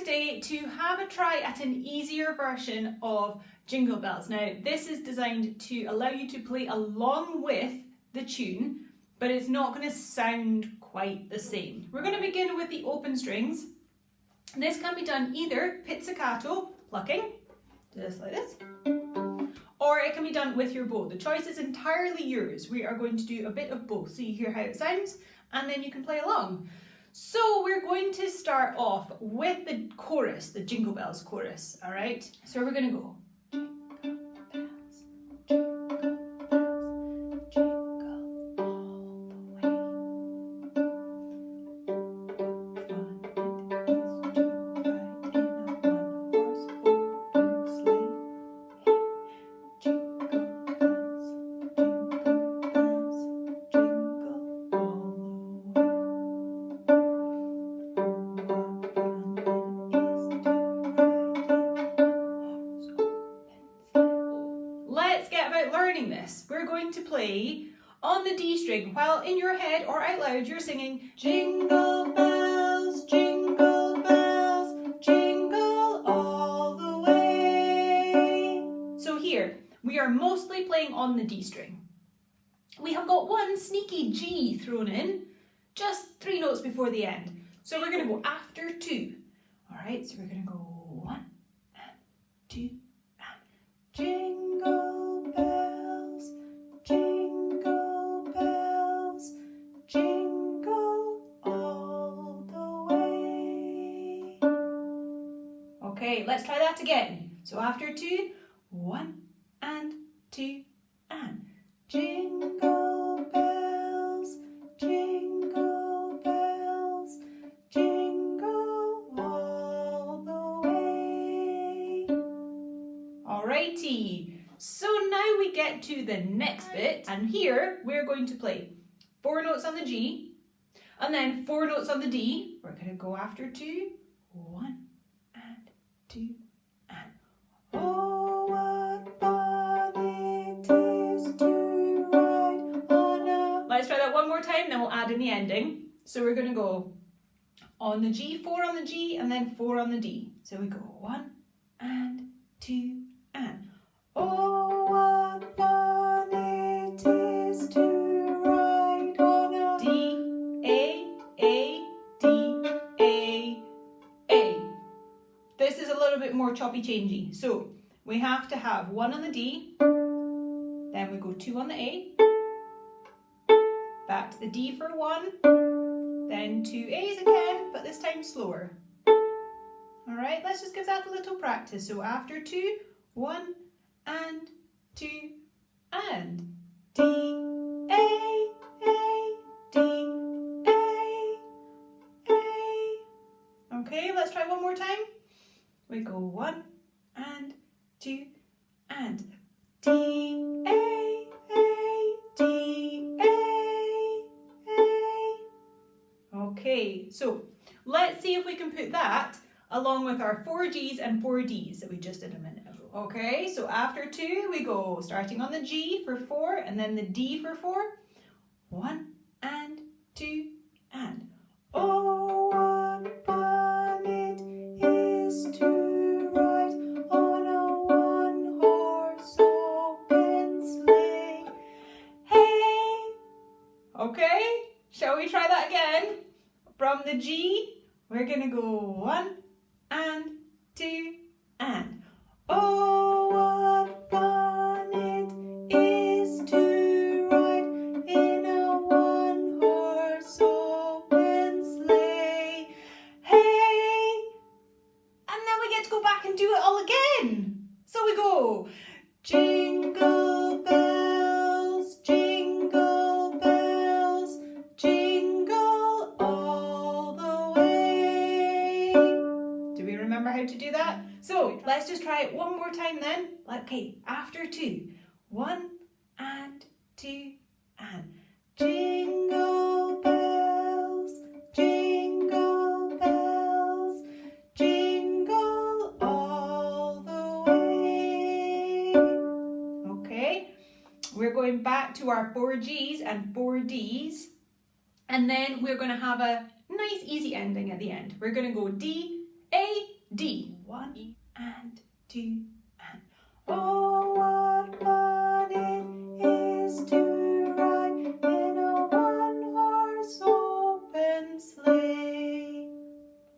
today to have a try at an easier version of Jingle Bells. Now, this is designed to allow you to play along with the tune, but it's not going to sound quite the same. We're going to begin with the open strings. This can be done either pizzicato, plucking, just like this, or it can be done with your bow. The choice is entirely yours. We are going to do a bit of both, so you hear how it sounds, and then you can play along. So we're going to start off with the chorus, the Jingle Bells chorus, all right? So we're going to go. Let's get about learning this. We're going to play on the D string while in your head or out loud you're singing Jingle bells, jingle bells, jingle all the way. So here, we are mostly playing on the D string. We have got one sneaky G thrown in, just 3 notes before the end. So we're going to go after 2. All right, so we're going to go 1 and 2 and jingle bells, jingle bells, jingle all the way. Okay, let's try that again. So after 2, 1 and 2 and jingle bells, jingle bells, jingle all the way. Alrighty, so now we get to the next bit, and here we're going to play 4 notes on the G and then 4 notes on the D. We're going to go after 2, 1 and 2 and oh, what fun it is to ride on a... Let's try that one more time, then we'll add in the ending. So we're going to go on the G, 4 on the G, and then 4 on the D. So we go 1 and 2 and oh, what fun it is to ride on a D, A, D, A. This is a little bit more choppy changey. So we have to have 1 on the D, then we go 2 on the A, back to the D for 1, then 2 A's again, but this time slower. All right, let's just give that a little practice. So after 2, 1 and 2 and D, A, D, A. Okay, let's try one more time. We go 1 and 2 and D, A, D, A. Okay, so let's see if we can put that along with our 4 G's and 4 D's that we just did a minute ago. Okay, so after 2, we go starting on the G for 4 and then the D for 4. 1 and 2 and oh, what fun it is to ride on a 1-horse open sleigh. Hey! Okay, shall we try that again? From the G, we're gonna go 1 and 2 and oh, what fun it is to ride in a 1-horse open sleigh. Hey! And then we get to go back and do it all again. So we go jingle bells, jingle bells, jingle all the way. Do we remember how to do that? So let's just try it one more time then. Okay, after 2, 1 and 2 and jingle bells, jingle bells, jingle all the way. Okay, we're going back to our 4 G's and 4 D's, and then we're going to have a nice easy ending at the end. We're going to go D, A, D. 1 and 2 and. Oh, what fun it is to ride in a one-horse open sleigh.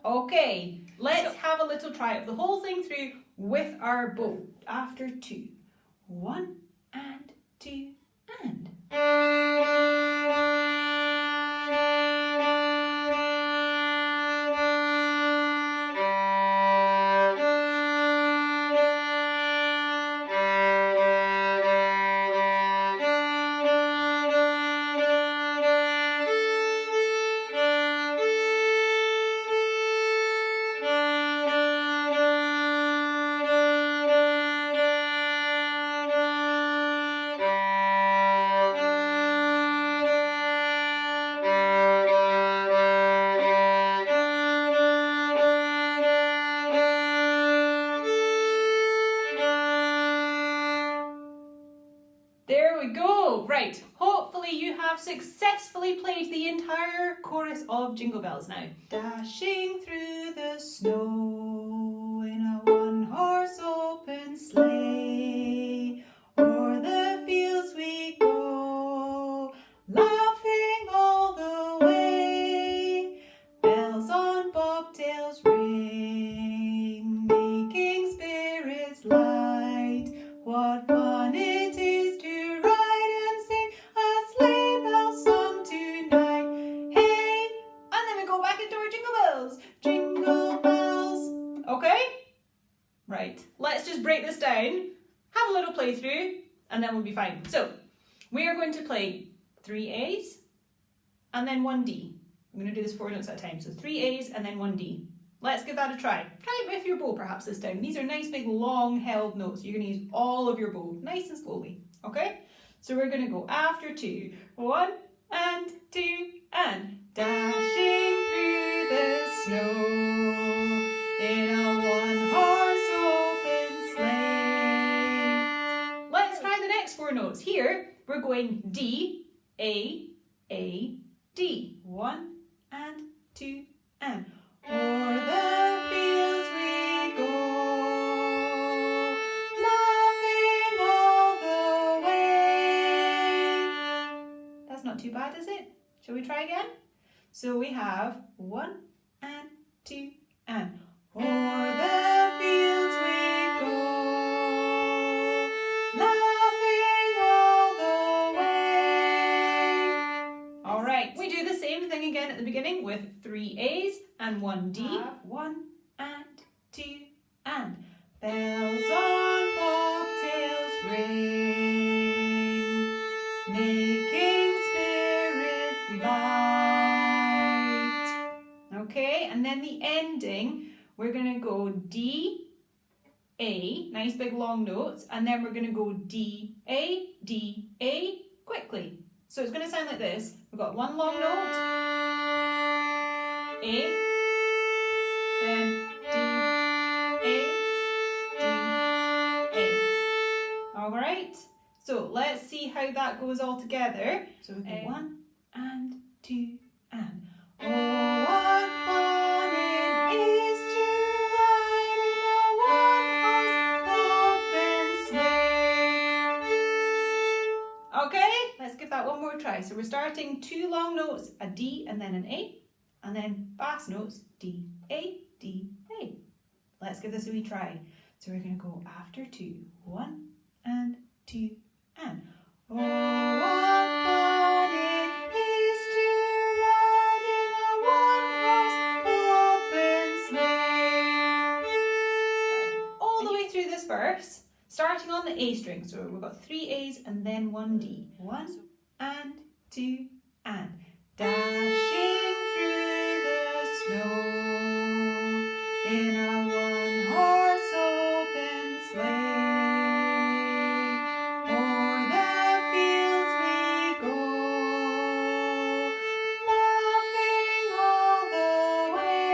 Okay, let's have a little try of the whole thing through with our bow. After 2. 1 and 2 and. There we go. Right, hopefully you have successfully played the entire chorus of Jingle Bells now. Dashing through the snow in a one-horse open sleigh, o'er the fields we go, laughing all the way. Bells on bobtails ring, making spirits light. What fun it is to ride and sing a sleigh bell song tonight. Hey! And then we go back into our jingle bells. Jingle bells. Okay? Right. Let's just break this down, have a little playthrough, and then we'll be fine. So, we are going to play 3 A's and then 1 D. I'm going to do this 4 notes at a time. So 3 A's and then 1 D. Let's give that a try. Try it with your bow perhaps this time. These are nice big long held notes. You're going to use all of your bow nice and slowly. Okay? So we're going to go after 2. 1 and 2 and. Dashing through the snow in a one-horse open sleigh. Let's try the next 4 notes. Here we're going D, A, D. 1 and 2 and. O'er the fields we go, laughing all the way. That's not too bad, is it? Shall we try again? So we have 1 and 2 and. O'er the fields we go, laughing all the way. All right, we do the same thing again at the beginning with 3 A's and 1 D. 1 and 2 and. Bells on bobtails ring, making spirits light. Okay, and then the ending, we're going to go D, A, nice big long notes, and then we're going to go D, A, quickly. So it's going to sound like this. We've got 1 long note, A, then D, A. All right. So let's see how that goes all together. So we go 1 and 2 and. Oh, what fun it is to ride in a one-horse open sleigh. Okay, let's give that one more try. So we're starting 2 long notes, a D and then an A. And then fast notes, D, A. Let's give this a wee try. So we're going to go after 2. 1 and 2 and. Oh, what fun it is to ride in a one-horse open sleigh. All the way through this verse, starting on the A string. So we've got 3 A's and then 1 D. 1 and 2 and. Dashing through the snow in a one-horse open sleigh. O'er the fields we go, laughing all the way.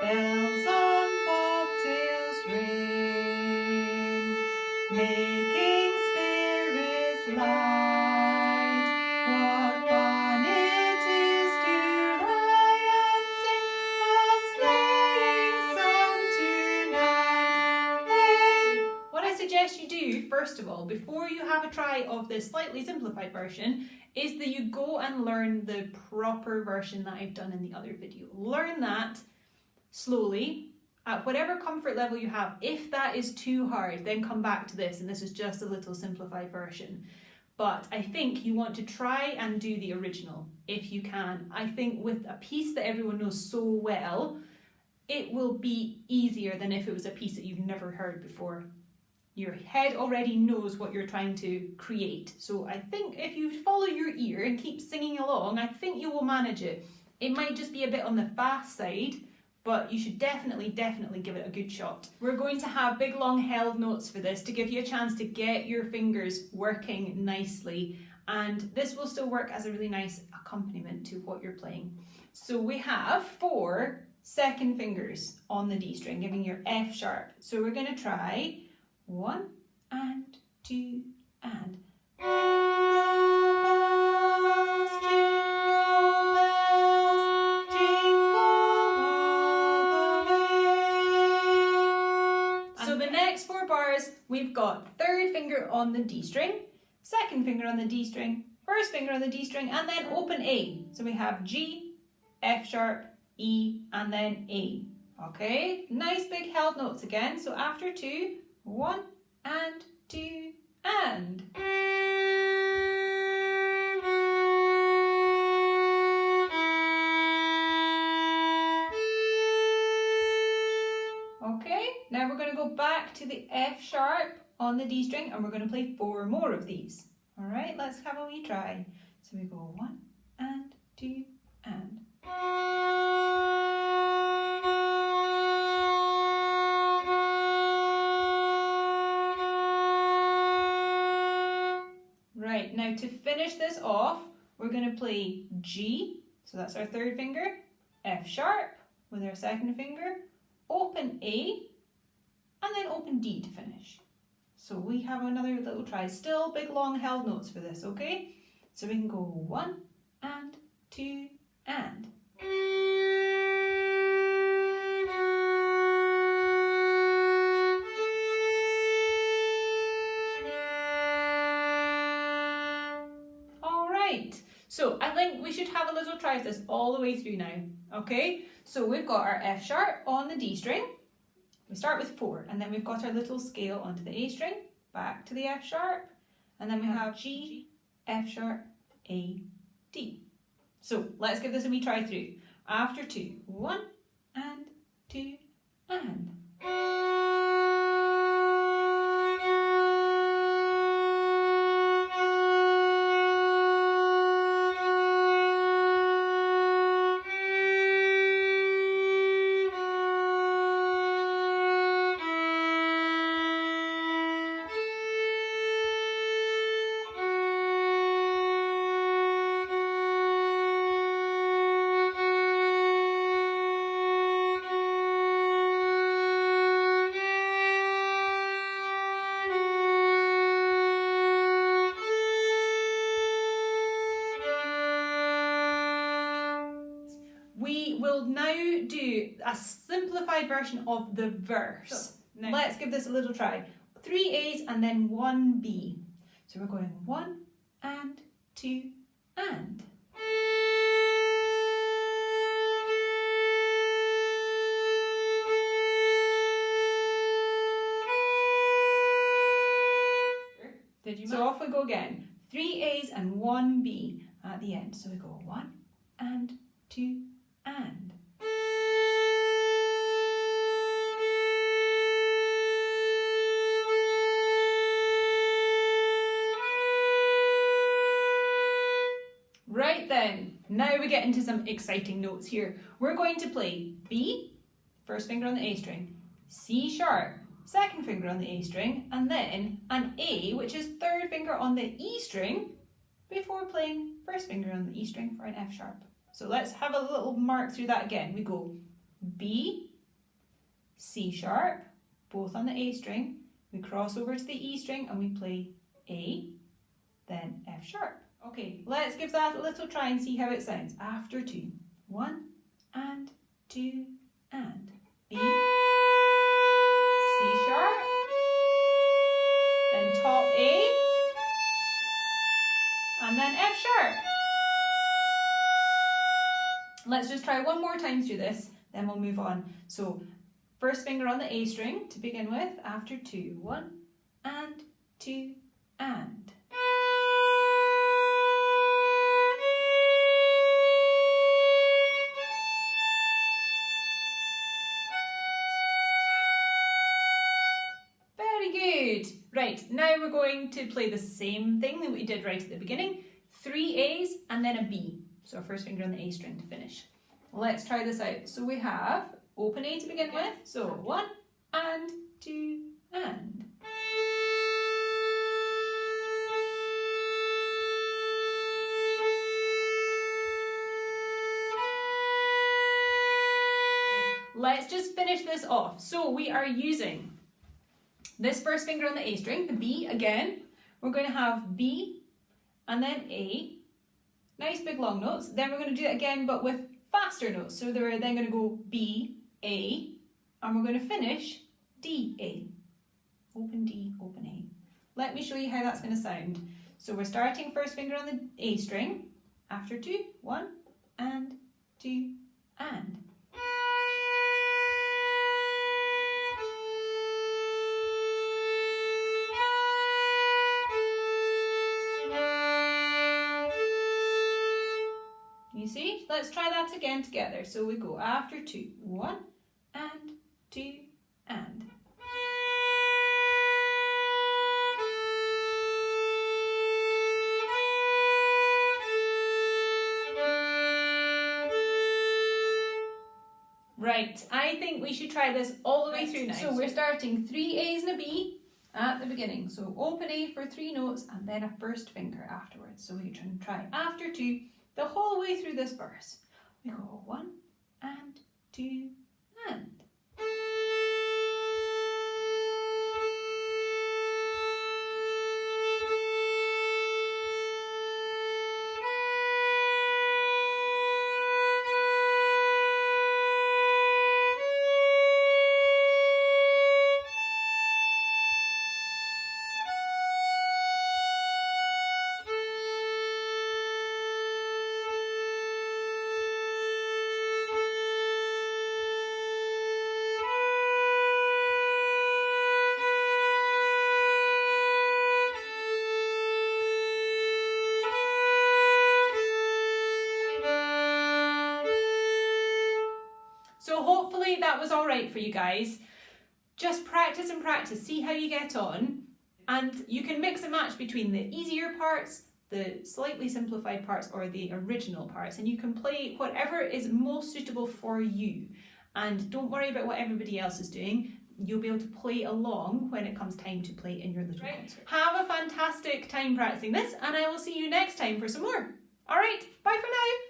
Bells on bobtails ring, making spirits light. What fun it is to ride and sing a sleigh do, first of all, before you have a try of this slightly simplified version, is that you go and learn the proper version that I've done in the other video. Learn that slowly, at whatever comfort level you have. If that is too hard, then come back to this, and this is just a little simplified version. But I think you want to try and do the original, if you can. I think with a piece that everyone knows so well, it will be easier than if it was a piece that you've never heard before. Your head already knows what you're trying to create. So I think if you follow your ear and keep singing along, I think you will manage it. It might just be a bit on the fast side, but you should definitely give it a good shot. We're going to have big long held notes for this to give you a chance to get your fingers working nicely, and this will still work as a really nice accompaniment to what you're playing. So we have 4 second fingers on the D string, giving your F sharp. So we're going to try 1 and 2 and. Bars, we've got 3rd finger on the D string, 2nd finger on the D string, 1st finger on the D string, and then open A. So we have G, F sharp, E, and then A. Okay, nice big held notes again. So after 2, 1 and 2 and. Okay, now we're going to go back to the F sharp on the D string, and we're going to play 4 more of these. All right, let's have a wee try. So we go 1 and 2 and. Right, now to finish this off, we're going to play G, so that's our 3rd finger, F sharp with our 2nd finger, open A, and then open D to finish. So we have another little try. Still big long held notes for this, okay? So we can go 1 and 2 and. All right. So I think we should have a little try of this all the way through now, okay? So we've got our F sharp on the D string. We start with 4, and then we've got our little scale onto the A string, back to the F sharp, and then we have G, F sharp, A, D. So let's give this a wee try through. After 2, 1 and 2 and. We will now do a simplified version of the verse. So, let's give this a little try. 3 A's and then 1 B. So we're going 1 and 2 and. Did you so off we go again. 3 A's and 1 B at the end. So we go 1 and 2 and. Right then, now we get into some exciting notes here. We're going to play B, 1st finger on the A string, C sharp, 2nd finger on the A string, and then an A, which is 3rd finger on the E string, before playing 1st finger on the E string for an F sharp. So let's have a little mark through that again. We go B, C sharp, both on the A string. We cross over to the E string and we play A, then F sharp. Okay, let's give that a little try and see how it sounds. After 2, 1 and 2 and. B, C sharp, then top A, and then F sharp. Let's just try one more time through this, then we'll move on. So first finger on the A string to begin with, after 2. 1 and 2 and. Very good. Right, now we're going to play the same thing that we did right at the beginning. 3 A's and then a B. So our first finger on the A string to finish. Let's try this out. So we have open A to begin with. So 1 and 2 and. Let's just finish this off. So we are using this first finger on the A string, the B again. We're going to have B and then A. Nice big long notes. Then we're going to do it again but with faster notes. So we're then going to go B, A, and we're going to finish D, A. Open D, open A. Let me show you how that's going to sound. So we're starting first finger on the A string. After 2, 1 and 2 and. You see? Let's try that again together. So we go after 2, 1 and 2 and. Right, I think we should try this all the way through now. So we're starting 3 A's and a B at the beginning. So open A for 3 notes and then a first finger afterwards. So we can try after 2 the whole way through this verse. We go 1 and 2 and. So hopefully that was all right for you guys. Just practice and practice, see how you get on. And you can mix and match between the easier parts, the slightly simplified parts, or the original parts. And you can play whatever is most suitable for you. And don't worry about what everybody else is doing. You'll be able to play along when it comes time to play in your little concert. Have a fantastic time practicing this, and I will see you next time for some more. All right, bye for now.